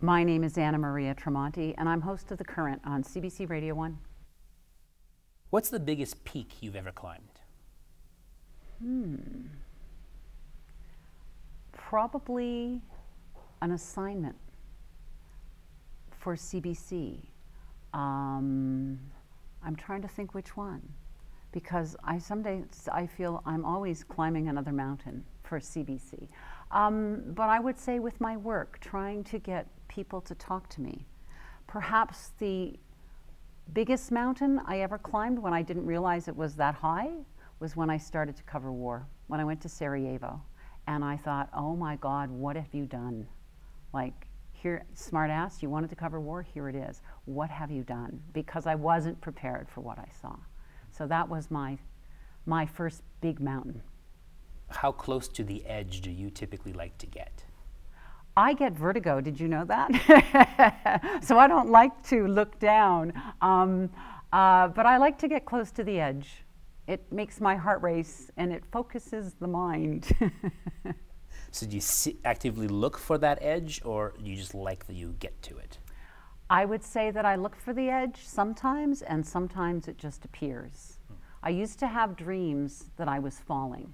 My name is Maria Tremonti, and I'm host of The Current on CBC Radio 1. What's the biggest peak you've ever climbed? Probably an assignment for CBC. I'm trying to think which one, because some days I feel I'm always climbing another mountain for CBC. But I would say with my work, trying to get people to talk to me. Perhaps the biggest mountain I ever climbed when I didn't realize it was that high was when I started to cover war, when I went to Sarajevo. And I thought, oh my God, what have you done? Like, here, smart ass, you wanted to cover war, here it is. What have you done? Because I wasn't prepared for what I saw. So that was my first big mountain. How close to the edge do you typically like to get? I get vertigo, did you know that? So I don't like to look down, but I like to get close to the edge. It makes my heart race and it focuses the mind. So do you actively look for that edge, or do you just like that you get to it? I would say that I look for the edge sometimes, and sometimes it just appears. I used to have dreams that I was falling,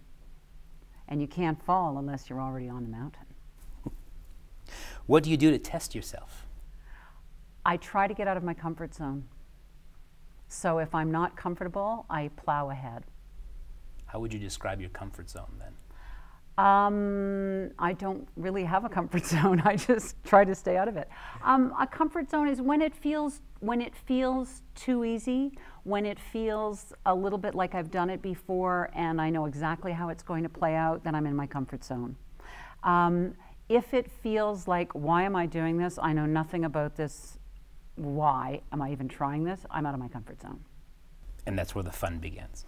and you can't fall unless you're already on the mountain. What do you do to test yourself? I try to get out of my comfort zone. So if I'm not comfortable, I plow ahead. How would you describe your comfort zone then? I don't really have a comfort zone. I just try to stay out of it. A comfort zone is when it feels too easy, when it feels a little bit like I've done it before and I know exactly how it's going to play out, then I'm in my comfort zone. If it feels like, why am I doing this? I know nothing about this. Why am I even trying this? I'm out of my comfort zone. And that's where the fun begins.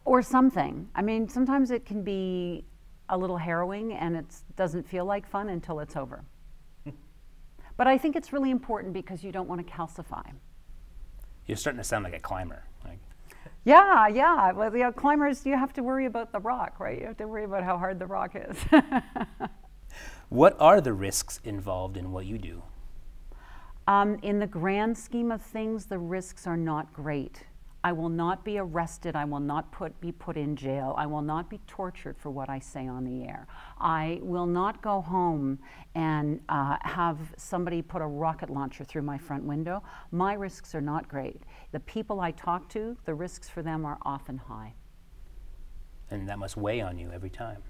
Or something. I mean, sometimes it can be a little harrowing and it doesn't feel like fun until it's over. But I think it's really important because you don't want to calcify. You're starting to sound like a climber. Yeah. Well, the climbers, you have to worry about the rock, right? You have to worry about how hard the rock is. What are the risks involved in what you do? In the grand scheme of things, the risks are not great. I will not be arrested. I will not be put in jail. I will not be tortured for what I say on the air. I will not go home and have somebody put a rocket launcher through my front window. My risks are not great. The people I talk to, the risks for them are often high. And that must weigh on you every time.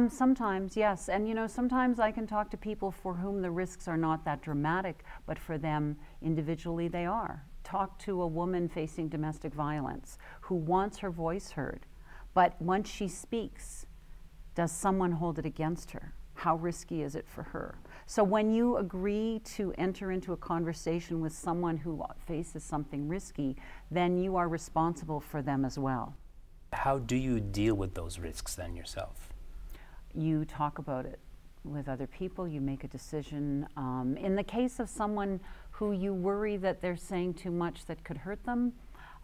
Sometimes, yes. And sometimes I can talk to people for whom the risks are not that dramatic, but for them individually they are. Talk to a woman facing domestic violence who wants her voice heard, but once she speaks, does someone hold it against her? How risky is it for her? So when you agree to enter into a conversation with someone who faces something risky, then you are responsible for them as well. How do you deal with those risks then yourself? You talk about it with other people, you make a decision. In the case of someone who you worry that they're saying too much that could hurt them,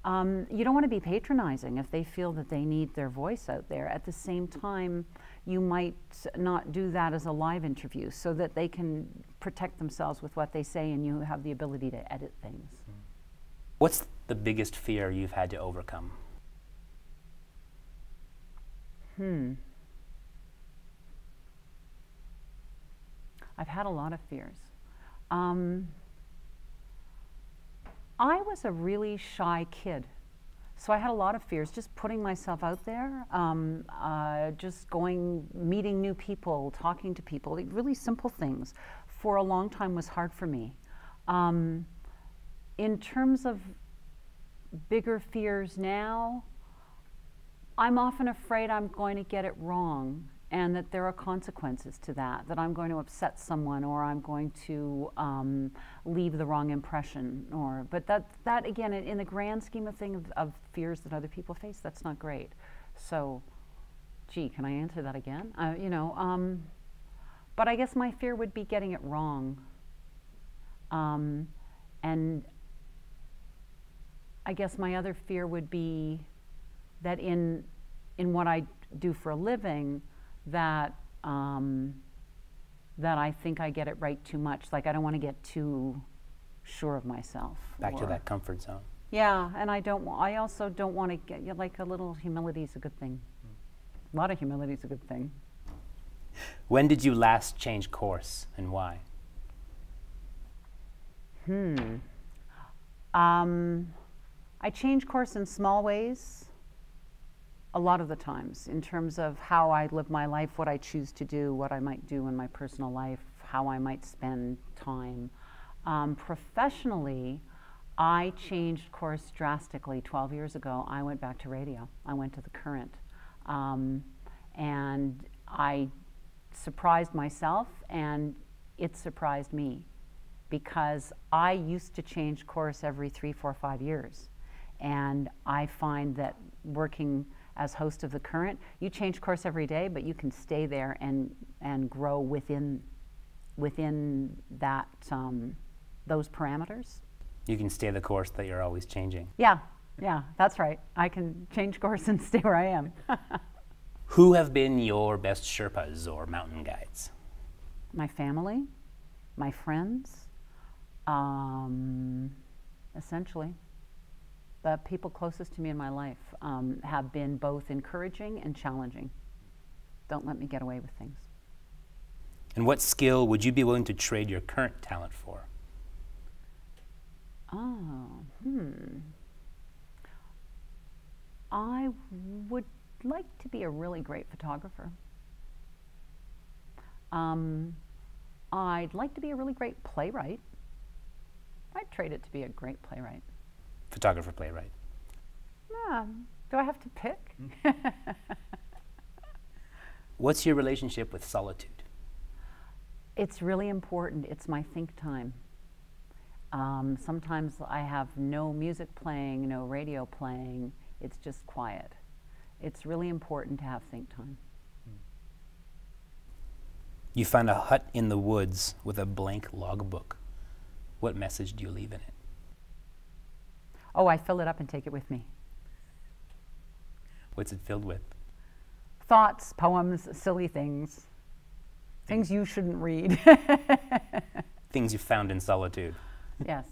you don't want to be patronizing if they feel that they need their voice out there. At the same time, you might not do that as a live interview so that they can protect themselves with what they say and you have the ability to edit things. What's the biggest fear you've had to overcome? I've had a lot of fears. I was a really shy kid, so I had a lot of fears, just putting myself out there, just meeting new people, talking to people, really simple things. For a long time was hard for me. In terms of bigger fears now, I'm often afraid I'm going to get it wrong and that there are consequences to that I'm going to upset someone or I'm going to leave the wrong impression. But that again, in the grand scheme of things of fears that other people face, that's not great. So, gee, can I answer that again? But I guess my fear would be getting it wrong. And I guess my other fear would be that in what I do for a living, that that I think I get it right too much. Like, I don't want to get too sure of myself. Back to that comfort zone. Yeah, and I also don't want to get, like, a little humility is a good thing. A lot of humility is a good thing. When did you last change course and why? I change course in small ways a lot of the times, in terms of how I live my life, what I choose to do, what I might do in my personal life, how I might spend time. Professionally, I changed course drastically 12 years ago. I went back to radio. I went to the Current. And I surprised myself, and it surprised me, because I used to change course every 3, 4, 5 years. And I find that working as host of the Current, you change course every day, but you can stay there and grow within that those parameters. You can stay the course that you're always changing. Yeah, that's right. I can change course and stay where I am. Who have been your best Sherpas or mountain guides? My family, my friends, essentially. The people closest to me in my life have been both encouraging and challenging. Don't let me get away with things. And what skill would you be willing to trade your current talent for? I would like to be a really great photographer. I'd like to be a really great playwright. I'd trade it to be a great playwright. Photographer, playwright. Yeah. Do I have to pick? What's your relationship with solitude? It's really important. It's my think time. Sometimes I have no music playing, no radio playing. It's just quiet. It's really important to have think time. You find a hut in the woods with a blank logbook. What message do you leave in it? Oh, I fill it up and take it with me. What's it filled with? Thoughts, poems, silly things. Things you shouldn't read. Things you found in solitude. Yes.